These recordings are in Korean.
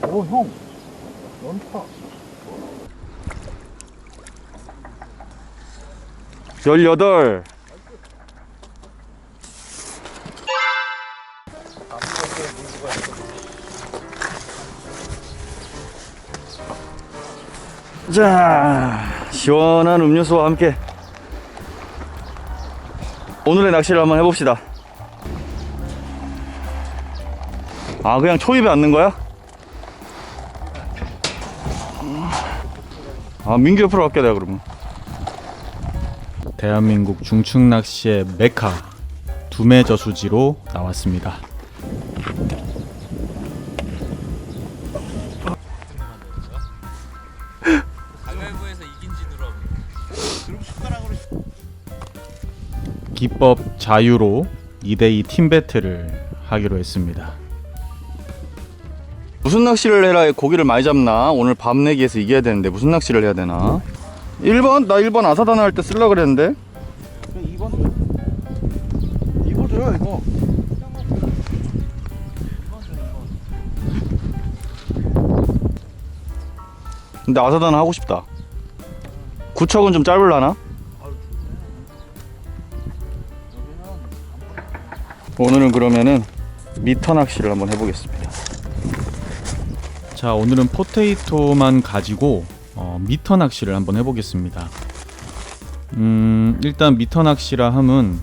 오, 형. 연타. 18. 자, 시원한 음료수와 함께 오늘의 낚시를 한번 해봅시다. 아, 그냥 초입에 앉는 거야? 아, 민규 옆으로 갈게 내가 그러면. 대한민국 중층 낚시의 메카 두메저수지로 나왔습니다. 가위바위보에서 이긴 진으로 기법 자유로 2대2 팀 배틀을 하기로 했습니다. 무슨 낚시를 해라 고기를 많이 잡나? 오늘 밤 내기에서 이겨야 되는데 무슨 낚시를 해야 되나? 1번? 나 1번 아사다나 할 때 쓰려고 그랬는데. 2번. 이거 줘요, 이거. 근데 아사다나 하고 싶다. 구척은 좀 짧을라나? 오늘은 그러면은 미터 낚시를 한번 해보겠습니다. 자, 오늘은 포테이토만 가지고 미터 낚시를 한번 해보겠습니다. 일단 미터 낚시라 함은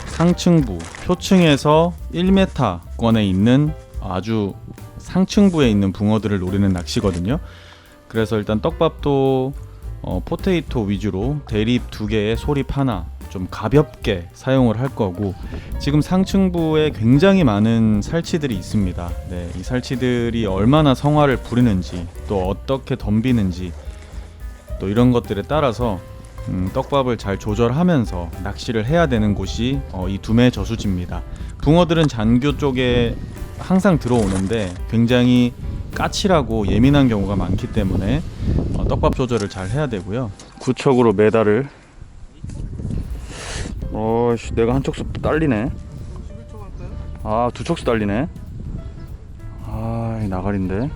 상층부, 표층에서 1m권에 있는 아주 상층부에 있는 붕어들을 노리는 낚시거든요. 그래서 일단 떡밥도 포테이토 위주로 대립 2개에 소립 하나 좀 가볍게 사용을 할 거고, 지금 상층부에 굉장히 많은 살치들이 있습니다. 네, 이 살치들이 얼마나 성화를 부리는지, 또 어떻게 덤비는지, 또 이런 것들에 따라서 떡밥을 잘 조절하면서 낚시를 해야 되는 곳이 이 두메저수지입니다. 붕어들은 잔교 쪽에 항상 들어오는데 굉장히 까칠하고 예민한 경우가 많기 때문에 떡밥 조절을 잘 해야 되고요. 구척으로 메달을. 어이씨, 내가 한 척수 딸리네. 아, 두 척수 딸리네. 아, 이 나가린데.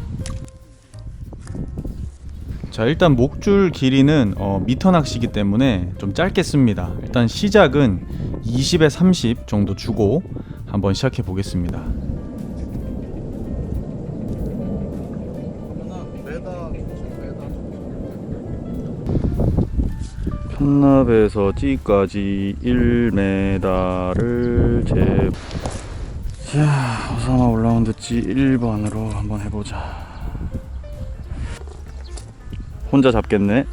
자, 일단 목줄 길이는 미터 낚시이기 때문에 좀 짧게 씁니다. 일단 시작은 20에 30 정도 주고 한번 시작해 보겠습니다. 편납에서 찌까지 1m를 재. 자, 오사마 올라운드 찌 1번으로 한번 해보자. 혼자 잡겠네.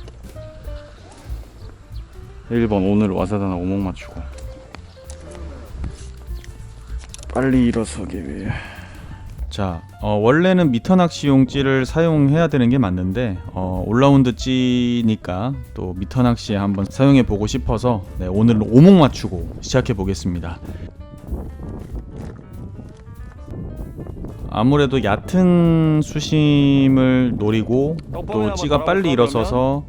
1번 오늘 와사다나 오목 맞추고 빨리 일어서기 위해. 자, 원래는 미터 낚시용 찌를 사용해야 되는 게 맞는데 올라운드 찌니까 또 미터 낚시에 한번 사용해 보고 싶어서 오늘은 오목 맞추고 시작해 보겠습니다. 아무래도 얕은 수심을 노리고 또 찌가 빨리 일어서서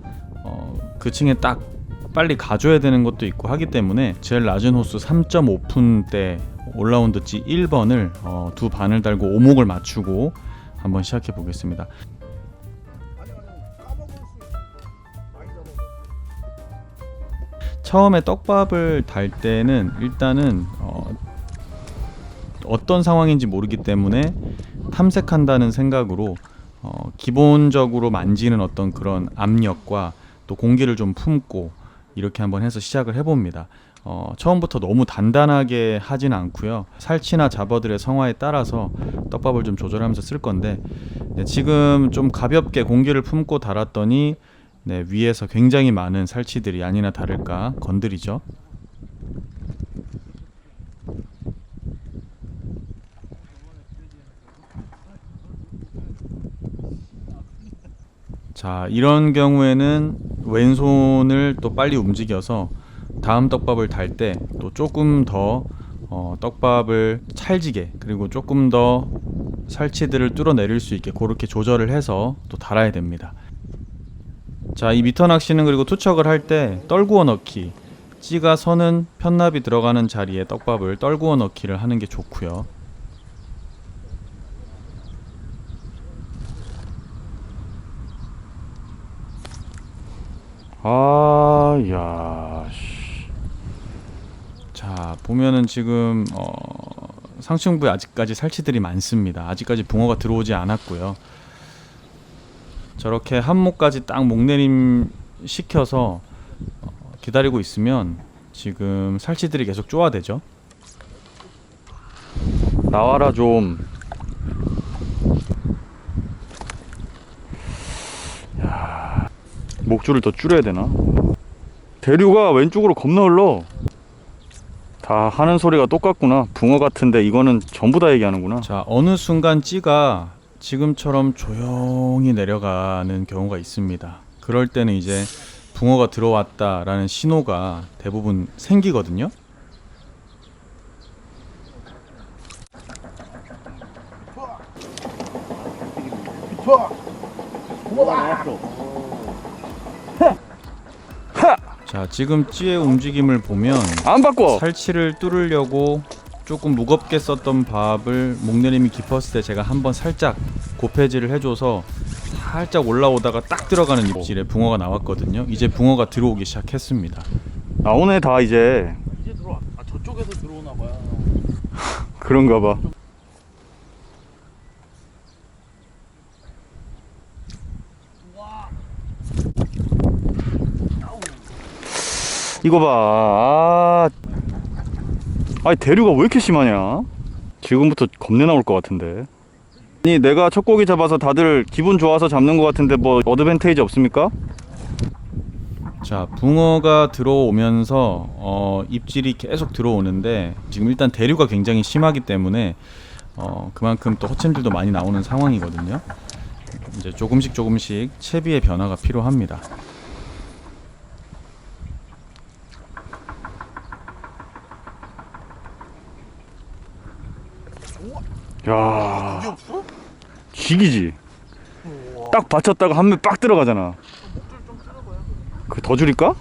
그 층에 딱 빨리 가줘야 되는 것도 있고 하기 때문에 제일 낮은 호수 3.5푼대 올라운드 찌 1번을 두 반을 달고 오목을 맞추고 한번 시작해 보겠습니다. 처음에 떡밥을 달 때는 일단은 어떤 상황인지 모르기 때문에 탐색한다는 생각으로 기본적으로 만지는 어떤 그런 압력과 또 공기를 좀 품고 이렇게 한번 해서 시작을 해봅니다. 처음부터 너무 단단하게 하진 않고요. 살치나 잡어들의 성화에 따라서 떡밥을 좀 조절하면서 쓸 건데, 지금 좀 가볍게 공기를 품고 달았더니 위에서 굉장히 많은 살치들이 아니나 다를까 건드리죠. 자, 이런 경우에는 왼손을 또 빨리 움직여서 다음 떡밥을 달 때 또 조금 더 떡밥을 찰지게, 그리고 조금 더 살치들을 뚫어내릴 수 있게 그렇게 조절을 해서 또 달아야 됩니다. 자, 이 미터 낚시는 그리고 투척을 할 때 떨구어 넣기, 찌가 서는 편납이 들어가는 자리에 떡밥을 떨구어 넣기를 하는 게 좋고요. 아, 야, 씨. 자, 보면은 지금 상층부에 아직까지 살치들이 많습니다. 아직까지 붕어가 들어오지 않았고요. 저렇게 한모까지 딱 목내림 시켜서 기다리고 있으면 지금 살치들이 계속 쪼아대죠. 나와라 좀. 야, 목줄을 더 줄여야 되나? 대류가 왼쪽으로 겁나 흘러. 다 하는 소리가 똑같구나. 붕어 같은데 이거는 전부 다 얘기하는구나. 자, 어느 순간 찌가 지금처럼 조용히 내려가는 경우가 있습니다. 그럴 때는 이제 붕어가 들어왔다라는 신호가 대부분 생기거든요. 좋아. 고마워. 나왔어. 자, 지금 찌의 움직임을 보면 안 바꿔. 살치를 뚫으려고 조금 무겁게 썼던 밥을 목내림이 깊었을 때 제가 한번 살짝 고패질을 해줘서 살짝 올라오다가 딱 들어가는 입질에 붕어가 나왔거든요. 이제 붕어가 들어오기 시작했습니다. 나오네 다 이제. 이제 들어와. 아 저쪽에서 들어오나 봐요. 그런가 봐. 이거 봐. 아니 대류가 왜 이렇게 심하냐? 지금부터 겁내 나올 것 같은데. 아니 내가 첫 고기 잡아서 다들 기분 좋아서 잡는 것 같은데 뭐 어드밴테이지 없습니까? 자, 붕어가 들어오면서 입질이 계속 들어오는데 지금 일단 대류가 굉장히 심하기 때문에 그만큼 또 허챔질도 많이 나오는 상황이거든요. 이제 조금씩 채비의 변화가 필요합니다. 야, 그게 없어? 지기지. 딱 받쳤다가 한 명 빡 들어가잖아. 목줄 좀 줄여봐요. 그 더 줄일까?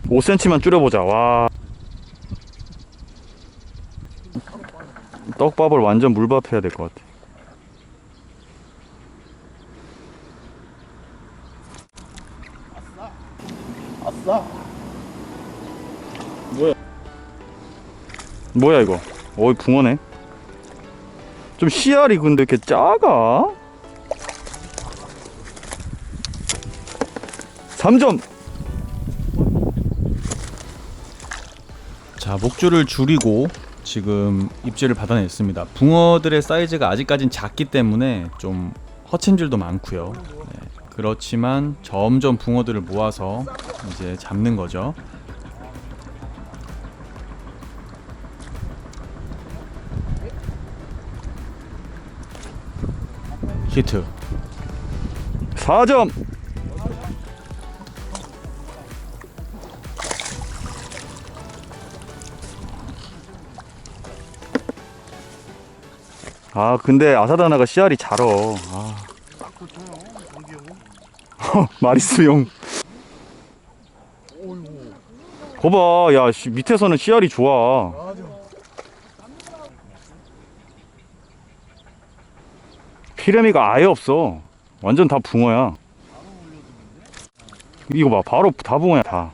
5cm만 줄여보자. 와. 떡밥을 완전 물밥해야 될 것 같아. 아싸. 뭐야 이거? 어이 붕어네. 좀 씨알이 근데 이렇게 작아? 3점. 자, 목줄을 줄이고 지금 입질을 받아냈습니다. 붕어들의 사이즈가 아직까진 작기 때문에 좀 허챔질도 많고요. 네, 그렇지만 점점 붕어들을 모아서 이제 잡는 거죠. 히트. 4점. 아 근데 아사다나가 씨알이 잘어. 아. 마리스용. 거봐, 야, 밑에서는 씨알이 좋아. 피레미가 아예 없어. 완전 다 붕어야. 이거 봐, 바로 다 붕어야 다.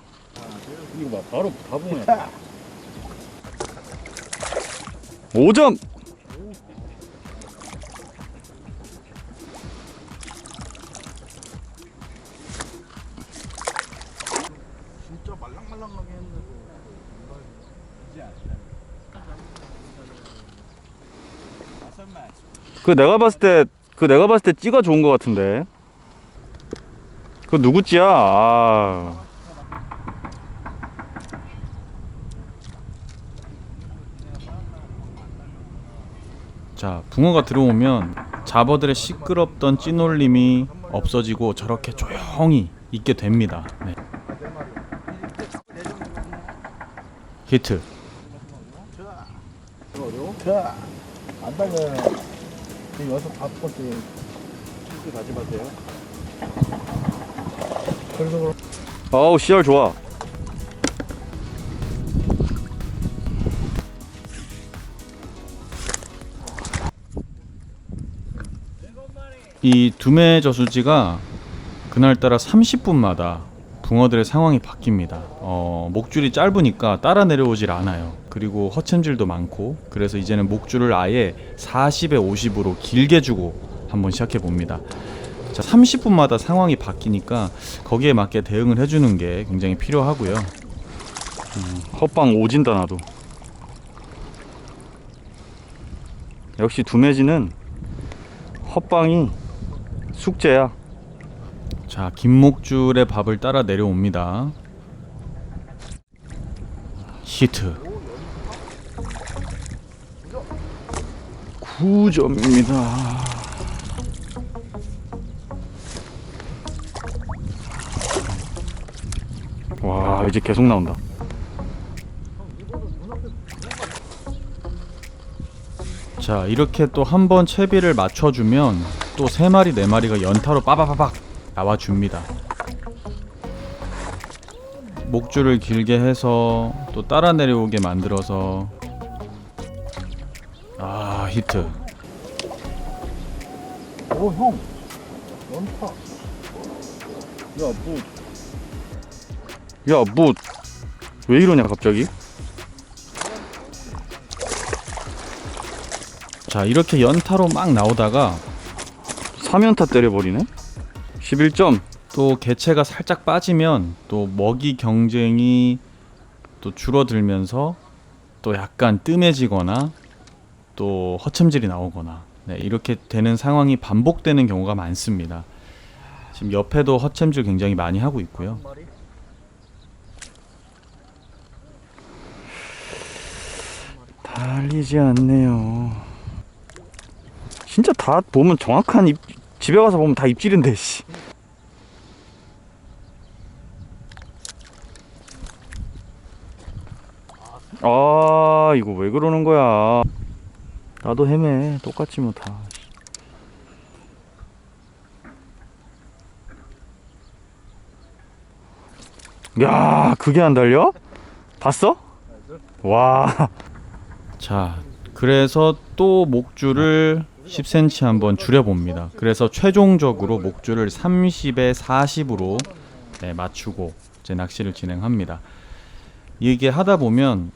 이거 봐. 바로 다 붕어야. 5점. 진짜 말랑말랑하게 했는데도 그 내가 봤을 때 찌가 좋은 것 같은데. 그 누구 찌야? 아. 자, 붕어가 들어오면 잡어들의 시끄럽던 찌놀림이 없어지고 저렇게 조용히 있게 됩니다. 네. 히트. 자, 안 달려요. 지금 여기서 5번째 치즈 가지 마세요. 그래서 그럼 아우 씨알 좋아. 이 두메 저수지가 그날따라 30분마다 붕어들의 상황이 바뀝니다. 목줄이 짧으니까 따라 내려오질 않아요. 그리고 허챔질도 많고, 그래서 이제는 목줄을 아예 40에 50으로 길게 주고 한번 시작해 봅니다. 자, 30분마다 상황이 바뀌니까 거기에 맞게 대응을 해주는 게 굉장히 필요하고요. 헛방 오진다 나도. 역시 두매지는 헛방이 숙제야. 자, 긴 목줄의 밥을 따라 내려옵니다. 히트. 9점입니다. 와, 이제 계속 나온다. 자, 이렇게 또 한 번 채비를 맞춰주면 또 3마리 4마리가 연타로 빠바바박 나와줍니다. 목줄을 길게 해서 또 따라 내려오게 만들어서 히트. 오, 형. 연타. 야, 뭐. 야, 뭐 왜 이러냐 갑자기? 자, 이렇게 연타로 막 나오다가 3연타 때려버리네? 11점. 또 개체가 살짝 빠지면 또 먹이 경쟁이 또 줄어들면서 또 약간 뜸해지거나 또 허첨질이 나오거나, 네, 이렇게 되는 상황이 반복되는 경우가 많습니다. 지금 옆에도 허챔질 굉장히 많이 하고 있고요. 달리지 않네요. 진짜 다 보면 정확한 집에 가서 보면 다 입질인데 씨. 아, 이거 왜 그러는 거야? 나도 헤매. 똑같지 뭐 다. 야, 그게 안 달려? 봤어? 와. 자, 그래서 또 목줄을 10cm 한번 줄여봅니다. 그래서 최종적으로 목줄을 30에 40으로 맞추고 이제 낚시를 진행합니다. 이게 하다 보면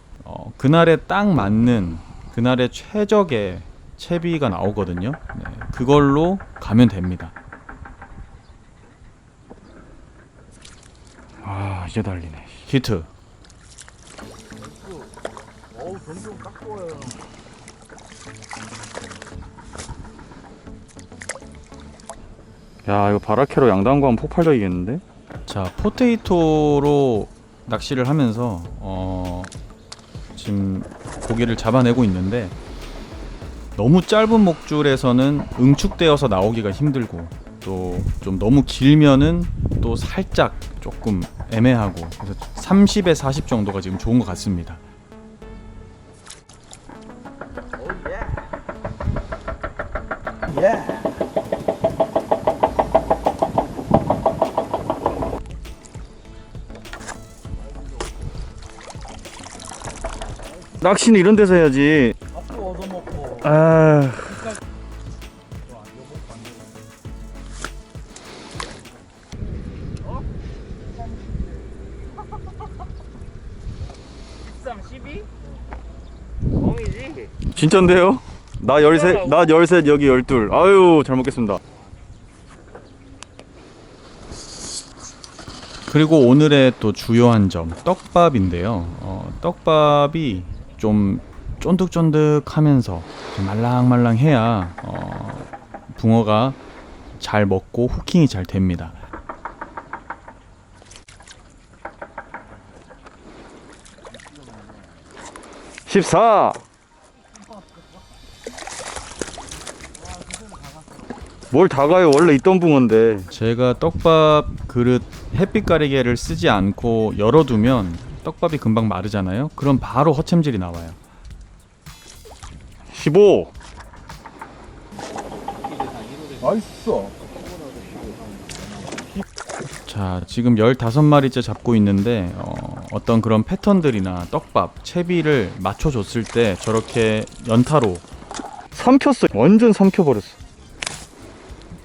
그날에 딱 맞는 그날의 최적의 채비가 나오거든요. 네, 그걸로 가면 됩니다. 아, 이제 달리네. 히트. 어우, 전종 딱 좋아요. 야, 이거 바라케로 양단구 하면 폭발적이겠는데? 자, 포테이토로 낚시를 하면서 지금 고기를 잡아내고 있는데, 너무 짧은 목줄에서는 응축되어서 나오기가 힘들고, 또 좀 너무 길면은 또 살짝 조금 애매하고, 그래서 30에 40 정도가 지금 좋은 것 같습니다. 예. 낚시는 이런 데서 해야지. 밥도 얻어먹고. 아, 진짠데요? 나 13, 나 13, 여기 12. 아유, 잘 먹겠습니다. 그리고 오늘의 또 주요한 점, 떡밥인데요. 떡밥이 좀 쫀득쫀득하면서 좀 말랑말랑해야 붕어가 잘 먹고 후킹이 잘 됩니다. (14) 뭘 다가요? 원래 있던 붕어인데. 제가 떡밥 그릇 햇빛 가리개를 쓰지 않고 열어두면 떡밥이 금방 마르잖아요. 그럼 바로 허챔질이 나와요. 15. 맛있어. 자, 지금 15마리째 잡고 있는데 어떤 그런 패턴들이나 떡밥, 채비를 맞춰줬을 때 저렇게 연타로 삼켰어. 완전 삼켜버렸어.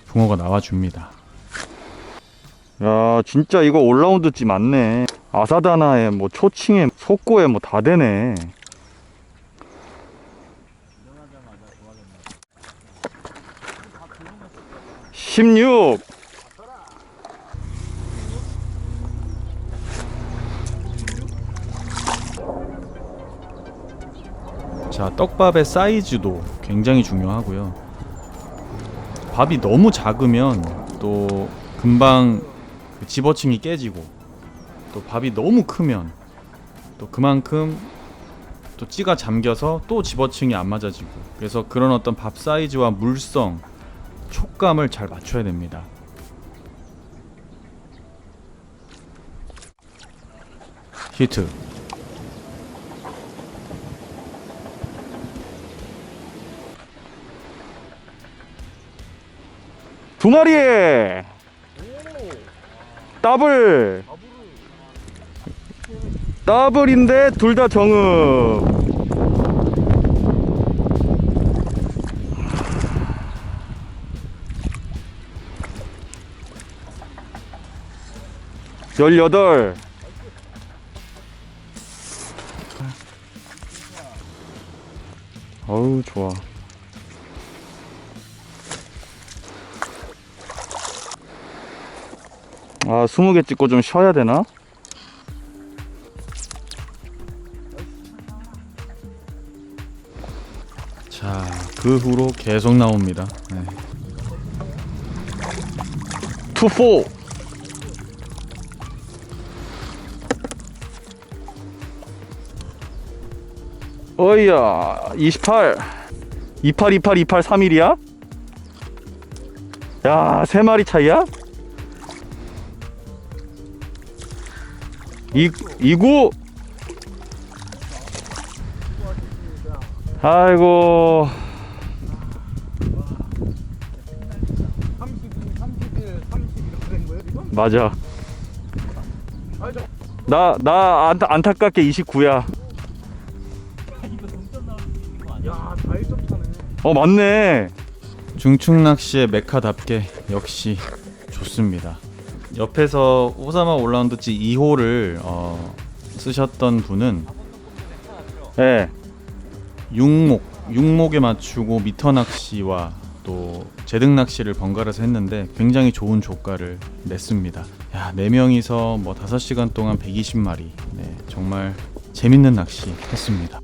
붕어가 나와줍니다. 야, 진짜 이거 올라운드 찌 맞네. 아사다나에 뭐 초칭에 속고에 뭐 다 되네. 16. 자, 떡밥의 사이즈도 굉장히 중요하고요. 밥이 너무 작으면 또 금방 그 집어층이 깨지고, 또 밥이 너무 크면 또 그만큼 또 찌가 잠겨서 또 집어층이 안 맞아지고, 그래서 그런 어떤 밥 사이즈와 물성, 촉감을 잘 맞춰야 됩니다. 히트. 두 마리. 더블. 더블인데 둘 다 정읍. 열여덟. 어우, 좋아. 아, 20개 찍고 좀 쉬어야 되나? 자, 그 후로 계속 나옵니다. 네. 투포. 어이야, 28. 28, 28, 28, 3일이야? 야, 3마리 차이야? 29. 아이고. 32, 31, 30 이렇게 된 거예요 지금? 맞아. 나 안타깝게 29야. 야, 4일점 차네. 어, 맞네. 중축 낚시의 메카답게 역시 좋습니다. 옆에서 오사마 올라운드찌 2호를 쓰셨던 분은 예. 육목에 맞추고 미터 낚시와 또 제등 낚시를 번갈아서 했는데 굉장히 좋은 조가를 냈습니다. 야, 4명이서 뭐 5시간 동안 120마리. 네, 정말 재밌는 낚시 했습니다.